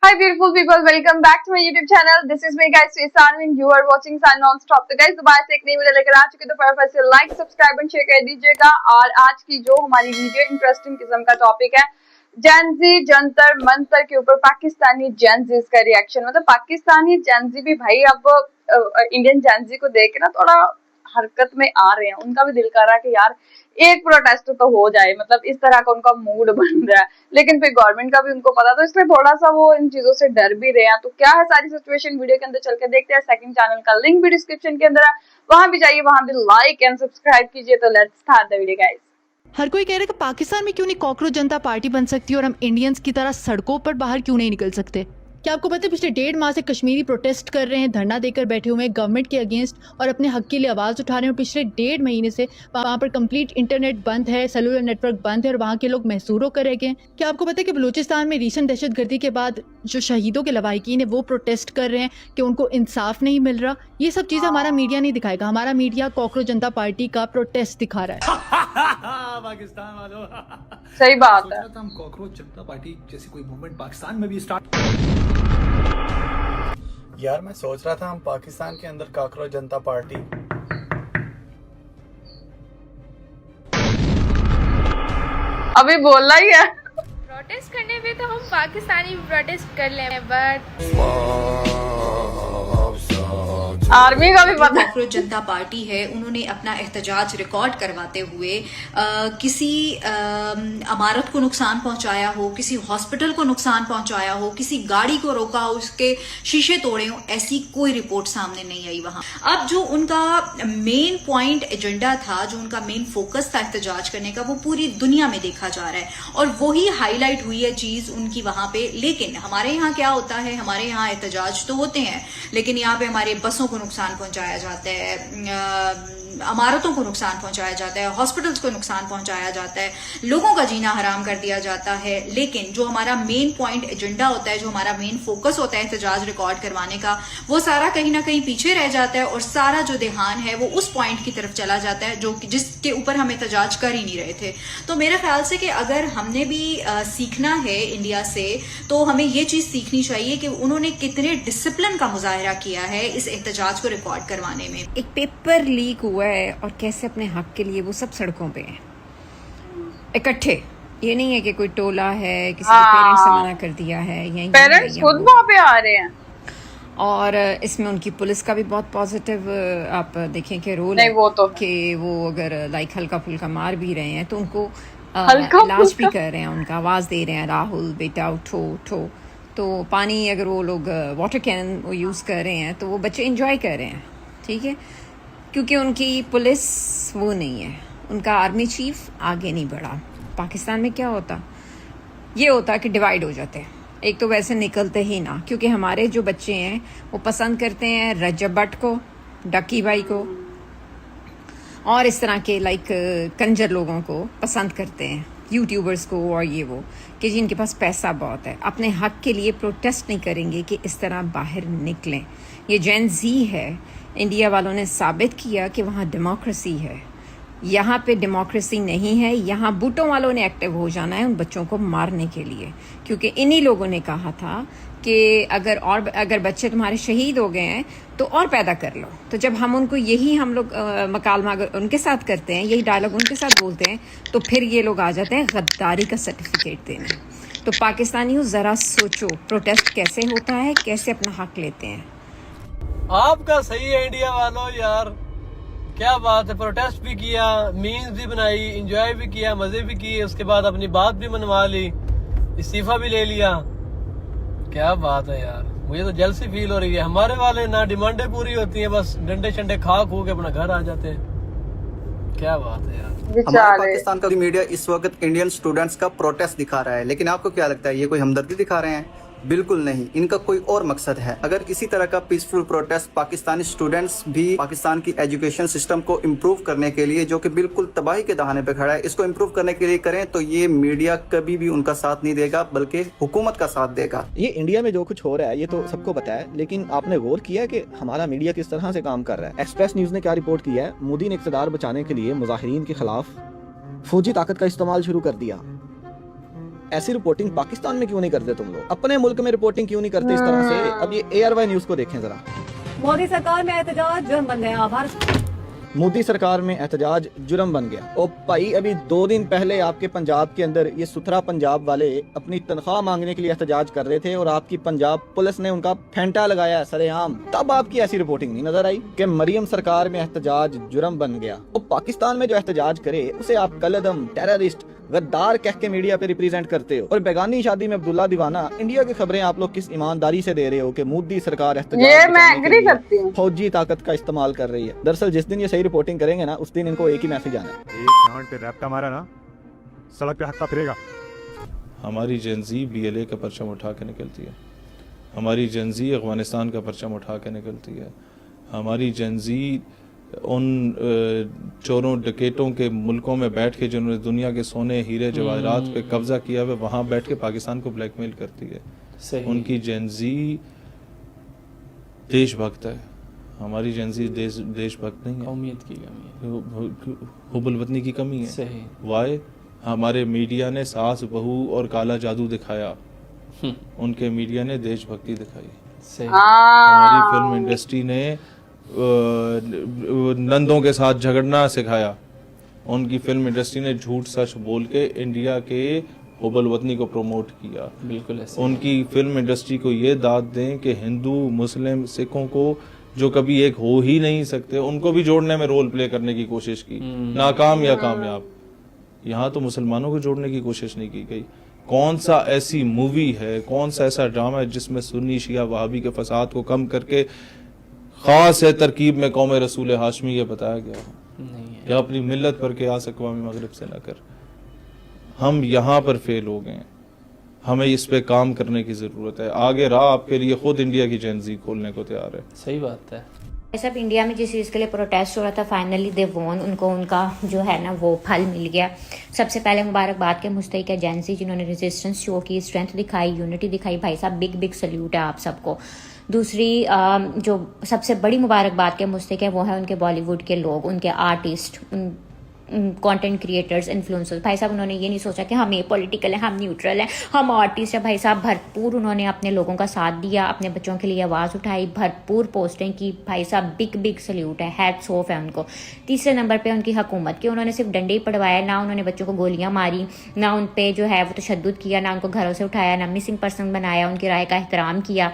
Hi beautiful people, welcome back to my YouTube channel. This is me guys, Sanvi and you are watching Sun Non-Stop. तो guys दोबारा से एक नई video लेकर आ चुकी तो फटाफट से लाइक सब्सक्राइब एंड शेयर कर दीजिएगा। और आज की जो हमारी वीडियो इंटरेस्टिंग किस्म का टॉपिक है जेनजी जंतर मंतर के ऊपर पाकिस्तानी जेनजीज का रिएक्शन। मतलब पाकिस्तानी जेनजी भी भाई अब इंडियन जेनजी को देख के ना थोड़ा हरकत में आ रहे हैं। उनका भी दिल कर रहा है कि यार एक प्रोटेस्ट तो हो जाए, मतलब इस तरह का उनका मूड बन रहा है। लेकिन फिर गवर्नमेंट का भी उनको पता, तो इसलिए थोड़ा सा वो इन चीजों से डर भी रहे हैं। तो क्या है सारी सिचुएशन, वीडियो के अंदर चल के देखते हैं। सेकंड चैनल का लिंक भी डिस्क्रिप्शन के अंदर है, वहां भी जाइए, वहां भी लाइक एंड सब्सक्राइब कीजिए। तो let's start the video guys. हर कोई कह रहा है कि पाकिस्तान में क्यों नहीं कॉकरोच जनता पार्टी बन सकती और हम इंडियंस की तरह सड़कों पर बाहर क्यों नहीं निकल सकते। क्या आपको पता है पिछले 1.5 माह से कश्मीरी प्रोटेस्ट कर रहे हैं, धरना देकर बैठे हुए हैं गवर्नमेंट के अगेंस्ट और अपने हक के लिए आवाज़ उठा रहे हैं। पिछले 1.5 महीने से वहाँ पर कंप्लीट इंटरनेट बंद है, सेलुलर नेटवर्क बंद है और वहाँ के लोग महसूर होकर रह गए हैं। क्या आपको पता है कि बलूचिस्तान में रीसेंट दहशतगर्दी के बाद जो शहीदों के लवाहिकीन है वो प्रोटेस्ट कर रहे हैं कि उनको इंसाफ नहीं मिल रहा। ये सब चीज़ें हमारा मीडिया नहीं दिखाएगा, हमारा मीडिया कॉकरोच जनता पार्टी का प्रोटेस्ट दिखा रहा है। पाकिस्तान वालों सही बात है। हम कॉकरोच जनता पार्टी जैसी कोई मूवमेंट पाकिस्तान में भी स्टार्ट। यार मैं सोच रहा था हम पाकिस्तान के अंदर कॉकरोच जनता पार्टी अभी बोलना ही है। प्रोटेस्ट करने पे तो हम पाकिस्तानी प्रोटेस्ट कर लें, बट आर्मी का भी पता है। कॉकरोच जनता पार्टी है, उन्होंने अपना एहतजाज रिकॉर्ड करवाते हुए किसी इमारत को नुकसान पहुंचाया हो, किसी हॉस्पिटल को नुकसान पहुंचाया हो, किसी गाड़ी को रोका हो, उसके शीशे तोड़े हो, ऐसी कोई रिपोर्ट सामने नहीं आई वहां। अब जो उनका मेन पॉइंट एजेंडा था, जो उनका मेन फोकस था एहतजाज करने का, वो पूरी दुनिया में देखा जा रहा है और वही हाईलाइट हुई है चीज उनकी वहां पे। लेकिन हमारे यहाँ क्या होता है, हमारे यहाँ एहतजाज तो होते हैं लेकिन यहाँ पे हमारे बसों को नुकसान पहुंचाया जाता है, इमारतों को नुकसान पहुंचाया जाता है, हॉस्पिटल्स को नुकसान पहुंचाया जाता है, लोगों का जीना हराम कर दिया जाता है। लेकिन जो हमारा मेन पॉइंट एजेंडा होता है, जो हमारा मेन फोकस होता है एहतजाज रिकॉर्ड करवाने का, वो सारा कहीं ना कहीं पीछे रह जाता है और सारा जो ध्यान है वो उस पॉइंट की तरफ चला जाता है जो जिसके ऊपर हम एहतजाज कर ही नहीं रहे थे। तो मेरे ख्याल से कि अगर हमने भी सीखना है इंडिया से, तो हमें ये चीज सीखनी चाहिए कि उन्होंने कितने डिसिप्लिन का मुजाहरा किया है इस एहतजाज को रिकॉर्ड करवाने में। एक पेपर लीक हुआ है और कैसे अपने हक के लिए वो सब सड़कों पे हैं इकट्ठे। ये नहीं है कि कोई टोला है, किसी के पेरेंट्स ने मना कर दिया है, या पेरेंट्स खुद वहाँ पे आ रहे हैं। और इसमें उनकी पुलिस का भी बहुत पॉजिटिव आप देखें कि रोल नहीं, है वो तो कि वो अगर लाइक हल्का फुल्का मार भी रहे हैं तो उनको फुल्का इलाज भी कर रहे हैं, उनका आवाज़ दे रहे हैं, राहुल बेटा उठो उठो। तो पानी अगर वो लोग वाटर कैन वो यूज़ कर रहे हैं तो वो बच्चे इंजॉय कर रहे हैं, ठीक है, क्योंकि उनकी पुलिस वो नहीं है, उनका आर्मी चीफ आगे नहीं बढ़ा। पाकिस्तान में क्या होता, ये होता कि डिवाइड हो जाते। एक तो वैसे निकलते ही ना, क्योंकि हमारे जो बच्चे हैं वो पसंद करते हैं रजब भट्ट को, डक्की भाई को और इस तरह के लाइक कंजर लोगों को पसंद करते हैं, यूट्यूबर्स को और ये वो, कि जिनके पास पैसा बहुत है, अपने हक के लिए प्रोटेस्ट नहीं करेंगे कि इस तरह बाहर निकलें। ये जेन जी है, इंडिया वालों ने साबित किया कि वहाँ डेमोक्रेसी है, यहाँ पे डेमोक्रेसी नहीं है। यहाँ बूटों वालों ने एक्टिव हो जाना है उन बच्चों को मारने के लिए, क्योंकि इन्हीं लोगों ने कहा था कि अगर बच्चे तुम्हारे शहीद हो गए हैं तो और पैदा कर लो। तो जब हम उनको यही हम लोग मकालमा अगर उनके साथ करते हैं, यही डायलॉग उनके साथ बोलते हैं, तो फिर ये लोग आ जाते हैं गद्दारी का सर्टिफिकेट देने। तो पाकिस्तानियों ज़रा सोचो प्रोटेस्ट कैसे होता है, कैसे अपना हक लेते हैं। आपका सही है इंडिया वालों, यार क्या बात है। प्रोटेस्ट भी किया, मीम्स भी बनाई, एंजॉय भी किया, मजे भी किए, उसके बाद अपनी बात भी मनवा ली, इस्तीफा भी ले लिया। क्या बात है यार, मुझे तो जेलसी फील हो रही है। हमारे वाले ना डिमांडें पूरी होती हैं, बस डंडे शंडे खा के अपना घर आ जाते हैं। क्या बात है यार। हमारे पाकिस्तान का मीडिया इस वक्त इंडियन स्टूडेंट्स का प्रोटेस्ट दिखा रहा है, लेकिन आपको क्या लगता है ये कोई हमदर्दी दिखा रहे हैं? बिल्कुल नहीं, इनका कोई और मकसद है। अगर इसी तरह का पीसफुल प्रोटेस्ट पाकिस्तानी स्टूडेंट्स भी पाकिस्तान की एजुकेशन सिस्टम को इम्प्रूव करने के लिए, जो कि बिल्कुल तबाही के दहाने पे खड़ा है, इसको इम्प्रूव करने के लिए करें, तो ये मीडिया कभी भी उनका साथ नहीं देगा, बल्कि हुकूमत का साथ देगा। ये इंडिया में जो कुछ हो रहा है ये तो सबको पता है, लेकिन आपने गौर किया है कि हमारा मीडिया किस तरह से काम कर रहा है? एक्सप्रेस न्यूज ने क्या रिपोर्ट किया है? मोदी ने इक़्तिदार बचाने के लिए मुजाहिरीन के खिलाफ फौजी ताकत का इस्तेमाल शुरू कर दिया। ऐसी रिपोर्टिंग पाकिस्तान में क्यों नहीं करते तुम लोग? अपने मुल्क में रिपोर्टिंग क्यों नहीं करते इस तरह से? अब ये ARY न्यूज को देखें जरा। मोदी सरकार में एहतजाज जुर्म बन गया। भारत मोदी सरकार में एहतजाज जुर्म बन गया। और भाई अभी 2 दिन पहले आपके पंजाब के अंदर ये सुथरा पंजाब वाले अपनी तनख्वाह मांगने के लिए एहतजाज कर रहे थे और आपकी पंजाब पुलिस ने उनका फेंटा लगाया सरेआम। तब आपकी ऐसी रिपोर्टिंग नहीं नजर आई कि मरियम सरकार में एहतजाज जुर्म बन गया। और पाकिस्तान में जो एहतजाज करे उसे आप कलदम, टेररिस्ट, गद्दार कह के मीडिया पे रिप्रेजेंट करते हो। और बेगानी शादी में अब्दुल्ला दीवाना, इंडिया की खबरें आप लोग किस ईमानदारी से दे रहे हो कि मोदी सरकार ये मैं एग्री करती हूँ, फौजी ताकत का इस्तेमाल कर रही है। दरअसल जिस दिन ये सही रिपोर्टिंग करेंगे ना, उस दिन इनको एक ही मैसेज आना है, एक ग्राउंड पे रैप का मारा ना, सड़क पे हफ्ता फिरेगा। हमारी जेंजी BLA का परचम उठा के निकलती है, हमारी जेंजी अफगानिस्तान का परचम उठा के निकलती है, हमारी जेंजी उन चोरों डकैतों के मुल्कों में बैठ के जिन्होंने दुनिया के सोने हीरे जवाहरात पे कब्जा किया हुआ, वहाँ बैठ के पाकिस्तान को ब्लैकमेल करती है। उनकी जेंजी देशभक्त है, हमारी जेंजी देशभक्त नहीं है। कौमियत की कमी है, हुब्बुल वतनी की कमी है। सही। वाई हमारे मीडिया ने सास बहू और काला जादू दिखाया, उनके मीडिया ने देशभक्ति दिखाई। सही। हमारी फिल्म इंडस्ट्री ने नंदों के साथ झगड़ना सिखाया, उनकी फिल्म इंडस्ट्री ने झूठ सच बोल के इंडिया के हुब्बुल वतनी को प्रमोट किया। बिल्कुल ऐसे। उनकी फिल्म इंडस्ट्री को ये दाद दें कि हिंदू, मुस्लिम, सिखों को जो कभी एक हो ही नहीं सकते, उनको भी जोड़ने में रोल प्ले करने की कोशिश की, नाकाम या कामयाब। यहाँ तो मुसलमानों को जोड़ने की कोशिश नहीं की गई। कौन सा ऐसी मूवी है, कौन सा ऐसा ड्रामा है जिसमें सुन्नी शिया वहाबी के फसाद को कम करके खास है तरकीब में कौम रसूल हाशमी ये बताया गया नहीं है। या अपनी मिल्लत पर के आस अक़वामी मगरिब से न कर। हम यहाँ पर फेल हो गए, हमें इस पे काम करने की जरूरत है। आगे राह आपके लिए खुद इंडिया की जेंजी खोलने को तैयार है। सही बात है। सब इंडिया में जिस चीज़ के लिए प्रोटेस्ट हो रहा था, फाइनली दे वोन, उनको उनका जो है ना वो फल मिल गया। सबसे पहले मुबारकबाद के मुस्तहिक है जेंसी, जिन्होंने रेजिस्टेंस शो की, स्ट्रेंथ दिखाई, यूनिटी दिखाई। भाई साहब बिग बिग सल्यूट है आप सबको। दूसरी जो सबसे बड़ी मुबारकबाद के मुस्तहिक है वो है उनके बॉलीवुड के लोग, उनके आर्टिस्ट, कंटेंट क्रिएटर्स, इन्फ्लुएंसर्स। भाई साहब उन्होंने ये नहीं सोचा कि हम ये पॉलिटिकल है, हम न्यूट्रल है, हम आर्टिस्ट है। भाई साहब भरपूर उन्होंने अपने लोगों का साथ दिया, अपने बच्चों के लिए आवाज़ उठाई, भरपूर पोस्टें की। भाई साहब बिग बिग सल्यूट है, हैट्स ऑफ है उनको। तीसरे नंबर पे उनकी हुकूमत की, उन्होंने सिर्फ डंडे ही पड़वाया, ना उन्होंने बच्चों को गोलियां मारी, ना उन पे जो है वो तशद्दुद किया, ना उनको घरों से उठाया, ना मिसिंग पर्सन बनाया, उनकी राय का एहतराम किया,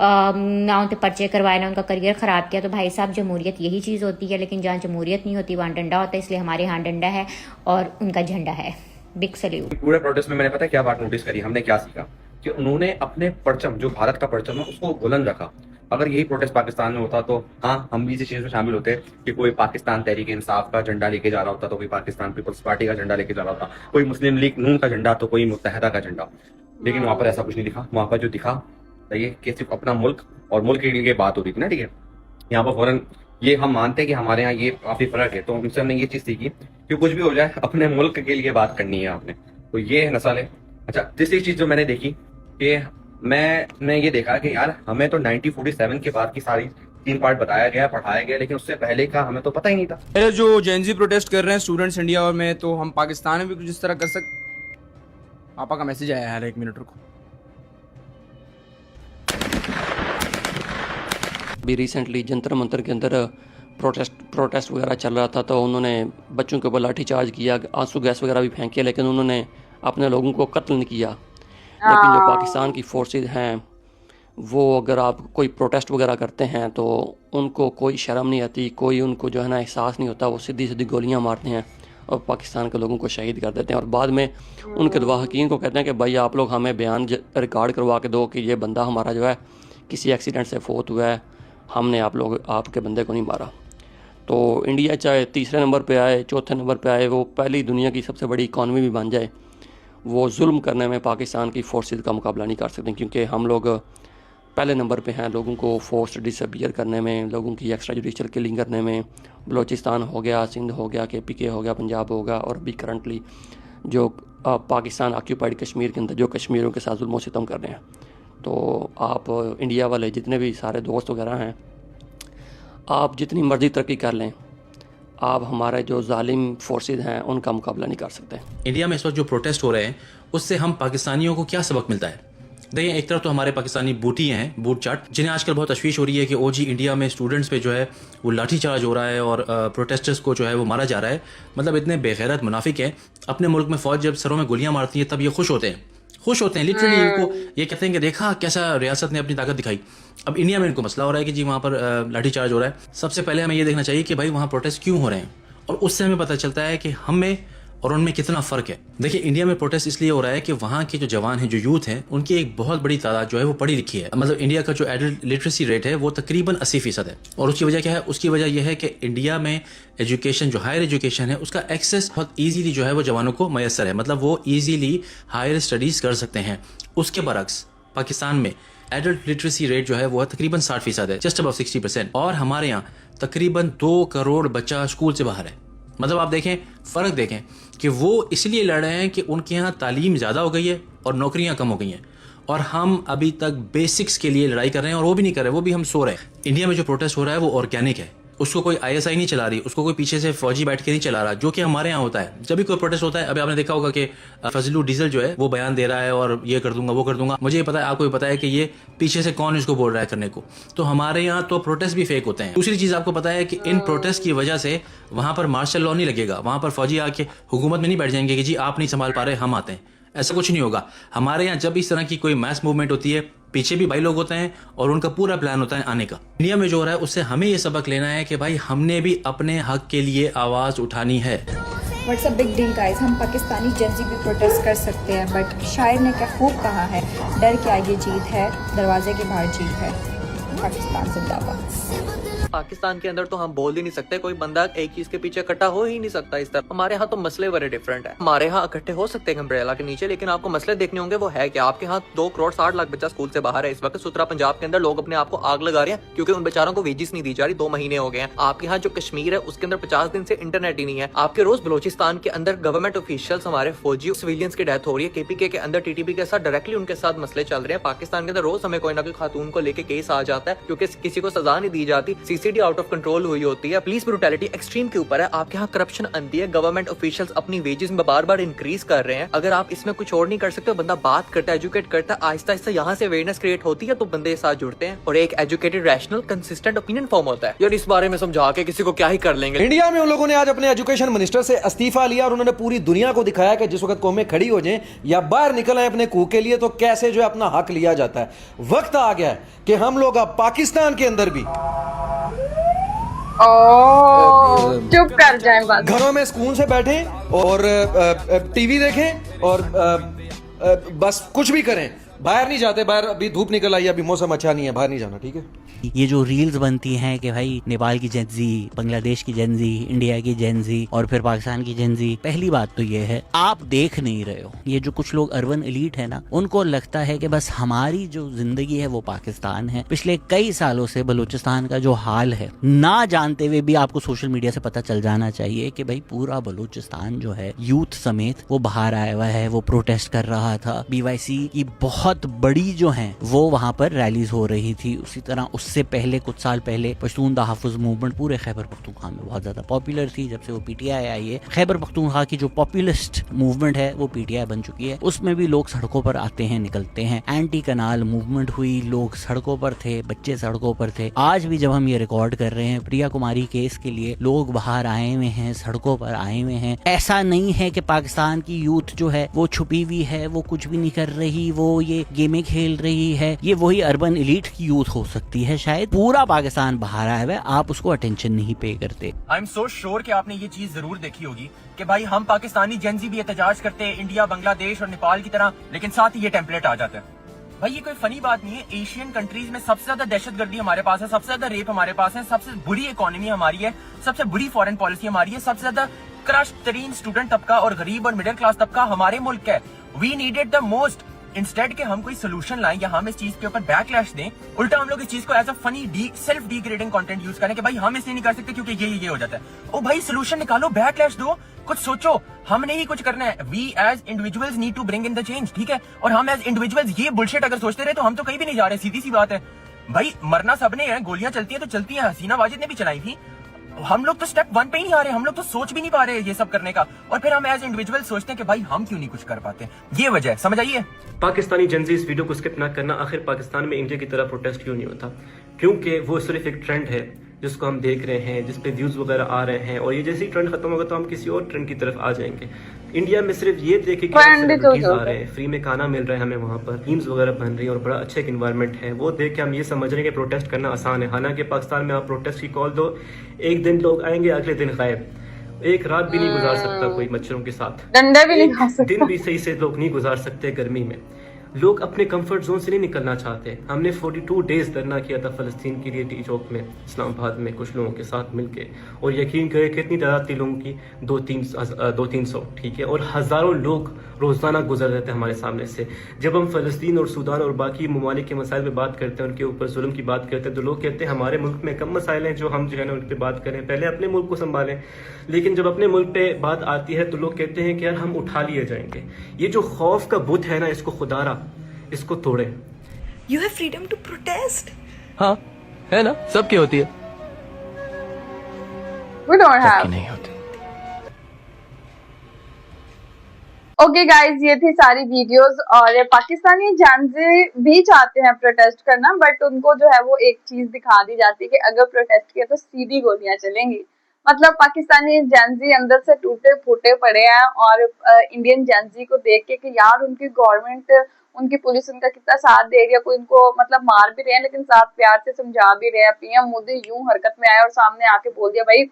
ना उन पर पर्चे करवाए, ना उनका करियर ख़राब किया। तो भाई साहब जमहूरियत यही चीज़ होती है, लेकिन जहाँ जमहूरियत नहीं होती वहाँ डंडा होता है। इसलिए हमारे यहाँ डंडा है और उनका झंडा है। Big salute. पूरे प्रोटेस्ट में मैंने पता है क्या बात नोटिस करी, हमने क्या सीखा कि उन्होंने अपने परचम, जो भारत का परचम है, उसको बुलंद रखा। अगर यही प्रोटेस्ट पाकिस्तान में होता तो हाँ, हम भी इसी चीज में शामिल होते कि कोई पाकिस्तान तहरीक इंसाफ का झंडा लेके जा रहा होता तो कोई पाकिस्तान पीपल्स पार्टी का झंडा लेके जा रहा होता, कोई मुस्लिम लीग नून का झंडा तो कोई मुत्तहदा का झंडा। लेकिन वहां पर ऐसा कुछ नहीं दिखा। वहां पर जो दिखा ये कि सिर्फ अपना मुल्क और मुल्क के लिए बात होती थी ना, ठीक है। यहाँ पर फौरन ये हम मानते हैं कि हमारे यहाँ ये काफी फर्क है, तो उनसे हमने ये चीज सीखी कि कुछ भी हो जाए अपने मुल्क के लिए बात करनी है आपने। तो ये नस्ल है। अच्छा, तीसरी चीज जो मैंने देखी कि मैंने ये देखा कि यार हमें तो 1947 के बाद की सारी 3 पार्ट बताया गया, पढ़ाया गया, लेकिन उससे पहले का हमें तो पता ही नहीं था। पहले जो जेंजी प्रोटेस्ट कर रहे हैं स्टूडेंट्स इंडिया और में, तो हम पाकिस्तान में भी कुछ इस तरह कर सकते। पापा का मैसेज आया है, 1 मिनट रुको। भी रिसेंटली जंतर मंतर के अंदर प्रोटेस्ट वगैरह चल रहा था, तो उन्होंने बच्चों के ऊपर लाठीचार्ज किया, आंसू गैस वगैरह भी फेंकी, लेकिन उन्होंने अपने लोगों को कत्ल नहीं किया। लेकिन जो पाकिस्तान की फोर्सेस हैं वो अगर आप कोई प्रोटेस्ट वगैरह करते हैं तो उनको कोई शर्म नहीं आती, कोई उनको जो है ना एहसास नहीं होता, वो सीधी सीधी गोलियां मारते हैं और पाकिस्तान के लोगों को शहीद कर देते हैं। और बाद में उनके दवाहकीन को कहते हैं कि भाई आप लोग हमें बयान रिकॉर्ड करवा के दो कि ये बंदा हमारा जो है किसी एक्सीडेंट से फोत हुआ है, हमने आपके बंदे को नहीं मारा। तो इंडिया चाहे तीसरे नंबर पे आए, चौथे नंबर पे आए, वो पहली दुनिया की सबसे बड़ी इकॉनमी भी बन जाए, वो जुल्म करने में पाकिस्तान की फोर्सेस का मुकाबला नहीं कर सकते, क्योंकि हम लोग पहले नंबर पे हैं लोगों को फोर्स डिसअपियर करने में, लोगों की एक्स्ट्रा जुडिशल किलिंग करने में। बलोचिस्तान हो गया, सिंध हो गया, KPK हो गया, पंजाब होगा, और अभी करंटली जो पाकिस्तान ऑक्यूपाइड कश्मीर के अंदर जो कश्मीरियों के साथ जुल्म सितम कर रहे हैं। तो आप इंडिया वाले जितने भी सारे दोस्त वगैरह हैं, आप जितनी मर्जी तरक्की कर लें, आप हमारे जो जालिम फोर्सेस हैं उनका मुकाबला नहीं कर सकते। इंडिया में इस वक्त जो प्रोटेस्ट हो रहे हैं उससे हम पाकिस्तानियों को क्या सबक मिलता है? देखिए, एक तरफ तो हमारे पाकिस्तानी बूटी हैं, बूट चाट, जिन्हें आजकल बहुत तशवीश हो रही है कि ओजी इंडिया में स्टूडेंट्स पे जो है वो लाठीचार्ज हो रहा है और प्रोटेस्टर्स को जो है वो मारा जा रहा है। मतलब इतने बेगैरत मुनाफिक हैं। अपने मुल्क में फ़ौज जब सरों में गोलियां मारती है तब ये खुश होते हैं लिटरली। इनको ये कहते हैं कि देखा कैसा रियासत ने अपनी ताकत दिखाई। अब इंडिया में इनको मसला हो रहा है कि जी वहाँ पर लाठीचार्ज हो रहा है। सबसे पहले हमें ये देखना चाहिए कि भाई वहाँ प्रोटेस्ट क्यों हो रहे हैं, और उससे हमें पता चलता है कि हमें और उनमें कितना फ़र्क है। देखिए, इंडिया में प्रोटेस्ट इसलिए हो रहा है कि वहाँ के जो जवान हैं, जो यूथ हैं, उनकी एक बहुत बड़ी तादाद जो है वो पढ़ी लिखी है। मतलब इंडिया का जो एडल्ट लिटरेसी रेट है वो तकरीबन 80% है। और उसकी वजह क्या है? उसकी वजह यह है कि इंडिया में एजुकेशन, जो हायर एजुकेशन है, उसका एक्सेस बहुत ईजीली जो है वो जवानों को मैसर है। मतलब वो ईजीली हायर स्टडीज़ कर सकते हैं। उसके बरक्स पाकिस्तान में एडल्ट लिटरेसी रेट जो है वो तकरीबन 60% है, जस्ट अबाउट 60%। और हमारे यहाँ तकरीबन 2 करोड़ बच्चा स्कूल से बाहर है। मतलब आप देखें, फ़र्क देखें कि वो इसलिए लड़ रहे हैं कि उनके यहाँ तालीम ज़्यादा हो गई है और नौकरियाँ कम हो गई हैं, और हम अभी तक बेसिक्स के लिए लड़ाई कर रहे हैं और वो भी नहीं कर रहे, वो भी हम सो रहे हैं। इंडिया में जो प्रोटेस्ट हो रहा है वो ऑर्गेनिक है, उसको कोई ISI नहीं चला रही, उसको कोई पीछे से फौजी बैठ के नहीं चला रहा, जो कि हमारे यहाँ होता है। जब भी कोई प्रोटेस्ट होता है, अभी आपने देखा होगा कि फजलू डीजल जो है वो बयान दे रहा है और ये कर दूंगा वो कर दूंगा। मुझे ये पता है, आपको भी पता है कि ये पीछे से कौन इसको बोल रहा है करने को। तो हमारे यहाँ तो प्रोटेस्ट भी फेक होते हैं। दूसरी चीज़ आपको पता है कि इन प्रोटेस्ट की वजह से वहाँ पर मार्शल लॉ नहीं लगेगा, वहाँ पर फौजी आके हुकूमत में नहीं बैठ जाएंगे कि जी आप नहीं संभाल पा रहे, हम आते हैं। ऐसा कुछ नहीं होगा। हमारे यहाँ जब इस तरह की कोई मैस मूवमेंट होती है, पीछे भी भाई लोग होते हैं और उनका पूरा प्लान होता है आने का। इंडिया में जो हो रहा है उससे हमें ये सबक लेना है कि भाई हमने भी अपने हक के लिए आवाज़ उठानी है। What's a big deal guys, हम पाकिस्तानी जेंजी भी प्रोटेस्ट कर सकते हैं, बट शायर ने क्या खूब कहा है, डर के आगे जीत है, दरवाजे के बाहर जीत है। पाकिस्तान जिंदाबाद। पाकिस्तान के अंदर तो हम बोल ही नहीं सकते, कोई बंदा एक चीज के पीछे इकट्ठा हो ही नहीं सकता इस तरह। हमारे यहाँ तो मसले बड़े डिफरेंट है। हमारे यहाँ इकट्ठे हो सकते हैं अम्ब्रेला के नीचे, लेकिन आपको मसले देखने होंगे वो है कि आपके यहाँ 2 करोड़ 60 लाख बच्चा स्कूल से बाहर है। इस वक्त सुतरा पंजाब के अंदर लोग अपने आप को आग लगा रहे हैं क्योंकि उन बेचारों को वेजिस नहीं दी जा रही। 2 महीने हो गए हैं। आपके यहाँ जो कश्मीर है उसके अंदर 50 दिन से इंटरनेट ही नहीं है। आपके रोज बलोचिस्तान के अंदर गवर्नमेंट ऑफिशियल्स, हमारे फौजी, सिविलियंस की डेथ हो रही है। KPK के अंदर TTP के साथ डायरेक्टली उनके साथ मसले चल रहे हैं। पाकिस्तान के अंदर रोज हमें कोई ना कोई खातून को लेके केस आ जाता है क्योंकि किसी को सजा नहीं दी जाती, CCD आउट ऑफ कंट्रोल हुई होती है, पुलिस ब्रूटैलिटी एक्सट्रीम के ऊपर है। आपके यहाँ करप्शन आती है, गवर्नमेंट ऑफिशियल्स अपनी वेजेस में बार-बार इंक्रीज कर रहे हैं। अगर आप इसमें कुछ और नहीं कर सकते, बंदा बात करता है, एजुकेट करता है, आहिस्ता आहिस्ता यहाँ से अवेयरनेस क्रिएट होती है तो बंदे साथ जुड़ते हैं और एक educated, rational, consistent opinion form होता है। यार इस बारे में समझा के किसी को क्या ही कर लेंगे। इंडिया में उन लोगों ने आज अपने एजुकेशन मिनिस्टर से इस्तीफा लिया और उन्होंने पूरी दुनिया को दिखाया कि जिस वक्त कौमें खड़ी हो जाएं या बाहर निकल आए अपने कूक के लिए तो कैसे जो है अपना हक लिया जाता है। वक्त आ गया है कि हम लोग अब पाकिस्तान के अंदर भी चुप कर जाएं, बात घरों में सुकून से बैठें और टीवी देखें और बस कुछ भी करें, बाहर नहीं जाते। बाहर अभी धूप निकल आई, अभी मौसम अच्छा नहीं है, बाहर नहीं जाना, ठीक है। ये जो रील्स बनती हैं कि भाई नेपाल की जेंजी, बांग्लादेश की जेंजी, इंडिया की जेंजी और फिर पाकिस्तान की जेंजी, पहली बात तो ये है आप देख नहीं रहे हो। ये जो कुछ लोग अर्बन एलीट है ना, उनको लगता है कि बस हमारी जो जिंदगी है वो पाकिस्तान है। पिछले कई सालों से बलूचिस्तान का जो हाल है, ना जानते हुए भी आपको सोशल मीडिया से पता चल जाना चाहिए कि भाई पूरा बलूचिस्तान जो है यूथ समेत वो बाहर आया हुआ है, वो प्रोटेस्ट कर रहा था। BYC की बहुत बड़ी जो है वो वहां पर रैलीज हो रही थी। उसी तरह उससे पहले कुछ साल पहले पश्तून तहफ़्फ़ुज़ मूवमेंट पूरे खैबर पख्तूनख्वा में बहुत ज्यादा पॉपुलर थी। जब से वो PTI आई है, खैबर पख्तूनख्वा की जो पॉपुलिस्ट मूवमेंट है वो PTI बन चुकी है। उसमें भी लोग सड़कों पर आते हैं, निकलते हैं। एंटी कनाल मूवमेंट हुई, लोग सड़कों पर थे, बच्चे सड़कों पर थे। आज भी जब हम ये रिकॉर्ड कर रहे हैं, प्रिया कुमारी केस के लिए लोग बाहर आए हुए हैं, सड़कों पर आए हुए हैं। ऐसा नहीं है कि पाकिस्तान की यूथ जो है वो छुपी हुई है, वो कुछ भी नहीं कर रही, वो ये गेमें खेल रही है। ये वही अर्बन एलीट की यूथ हो सकती है। शायद पूरा पाकिस्तान बाहर आया हुआ है, आप उसको अटेंशन नहीं पे करते। आई एम सो श्योर कि आपने ये चीज जरूर देखी होगी कि भाई हम पाकिस्तानी जेंजी भी एहतजाज करते हैं इंडिया, बांग्लादेश और नेपाल की तरह, लेकिन साथ ही ये टेम्पलेट आ जाता है। भाई ये कोई फनी बात नहीं है। एशियन कंट्रीज में सबसे ज्यादा दहशतगर्दी हमारे पास है, सबसे ज्यादा रेप हमारे पास है, सबसे बुरी इकोनॉमी हमारी है, सबसे बुरी फॉरेन पॉलिसी हमारी है, सबसे ज्यादा क्रश तरीन स्टूडेंट तबका और गरीब और मिडिल क्लास तबका हमारे मुल्क का है। We needed the most. Instead के हम कोई सोल्यूशन लाएं या हम इस चीज के ऊपर बैकलैश दें, उल्टा हम लोग इस चीज को as a funny self degrading content use करें कि भाई हम इसलिए नहीं कर सकते क्योंकि ये हो जाता है। ओ भाई सोल्यूशन निकालो, बैकलैश दो, कुछ सोचो। हमने ही कुछ करना है। We as individuals need to bring in the change, ठीक है। और हम एज इंडिविजुअल्स ये बुलशिट अगर सोचते रहे तो हम तो कहीं भी नहीं जा रहे। सीधी सी बात है भाई, मरना सबने है, गोलियां चलती है तो चलती है। हसीना वाजिद ने भी चलाई थी। हम लोग तो स्टेप 1 पे ही नहीं आ रहे, हम लोग तो सोच भी नहीं पा रहे ये सब करने का, और फिर हम एज इंडिविजुअल सोचते हैं कि भाई हम क्यों नहीं कुछ कर पाते। ये वजह है, समझ आइए। पाकिस्तानी जेंजी इस वीडियो को स्किप ना करना। आखिर पाकिस्तान में इंडिया की तरह प्रोटेस्ट क्यों नहीं होता? क्योंकि वो सिर्फ एक ट्रेंड है जिसको हम देख रहे हैं, जिस पे व्यूज वगैरह आ रहे हैं, और ये जैसे ही ट्रेंड खत्म होगा तो हम किसी और ट्रेंड की तरफ आ जाएंगे। इंडिया में सिर्फ ये देखे कि सेलिब्रिटीज आ रहे हैं, फ्री में खाना मिल रहा है हमें, वहाँ पर मीम्स वगैरह बन रही है और बड़ा अच्छा एक इन्वायरमेंट है, वो देख के हम ये समझ रहे हैं कि प्रोटेस्ट करना आसान है। हालांकि पाकिस्तान में आप प्रोटेस्ट की कॉल दो, एक दिन लोग आएंगे, अगले दिन गायब, एक रात भी नहीं गुजार सकता कोई मच्छरों के साथ, डंडा भी नहीं खा सकता, दिन भी सही से लोग नहीं गुजार सकते गर्मी में। लोग अपने कंफर्ट जोन से नहीं निकलना चाहते। हमने 42 डेज धरना किया था फलस्तीन के लिए टी चौक में, इस्लामाबाद में, कुछ लोगों के साथ मिलके, और यकीन करें कितनी तादाद थी लोगों की, 200-300, ठीक है, और हज़ारों लोग रोज़ाना गुजर रहे थे हमारे सामने से। जब हम फलस्तीन और सूडान और बाकी ममालिक के मसाइल पे बात करते हैं, उनके ऊपर जुल्म की बात करते हैं, तो लोग कहते हैं हमारे मुल्क में कम मसाइल हैं जो हम जो है ना उन पर बात करें, पहले अपने मुल्क को संभालें। लेकिन जब अपने मुल्क पे बात आती है तो लोग कहते हैं कि यार हम उठा लिए जाएंगे। ये जो खौफ का बुत है ना, इसको खुदारा, इसको तोड़े। You have freedom to protest. हाँ, है ना, सबकी होती है। We don't have. नहीं होती। ओके गाइज, ये थी सारी वीडियोस, और पाकिस्तानी जेंजी भी चाहते हैं प्रोटेस्ट करना, बट उनको जो है वो एक चीज दिखा दी जाती है कि अगर प्रोटेस्ट किया तो सीधी गोलियां चलेंगी। मतलब पाकिस्तानी जेंजी अंदर से टूटे फूटे पड़े हैं, और इंडियन जेंजी को देख के कि यार उनकी गवर्नमेंट, उनकी पुलिस उनका कितना साथ दे रही है, कोई उनको मतलब मार भी रहे हैं लेकिन साथ प्यार से समझा भी रहे हैं। पीएम मोदी यूं हरकत में आए और सामने आके बोल दिया भाई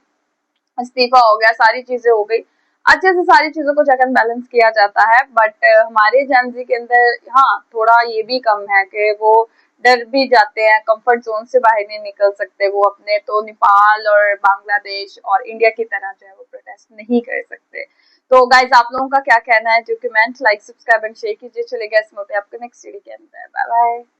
इस्तीफा हो गया, सारी चीजें हो गई, अच्छे से सारी चीजों को चेक एंड बैलेंस किया जाता है। बट हमारे जेंजी के अंदर हाँ थोड़ा ये भी कम है कि वो डर भी जाते हैं, कंफर्ट जोन से बाहर नहीं निकल सकते वो अपने, तो नेपाल और बांग्लादेश और इंडिया की तरह जो है वो प्रोटेस्ट नहीं कर सकते। तो गाइज आप लोगों का क्या कहना है, जो comment, like, subscribe and share कीजिए। चलेगा इस मौके आपको नेक्स्ट वीडियो के अंदर। Bye bye.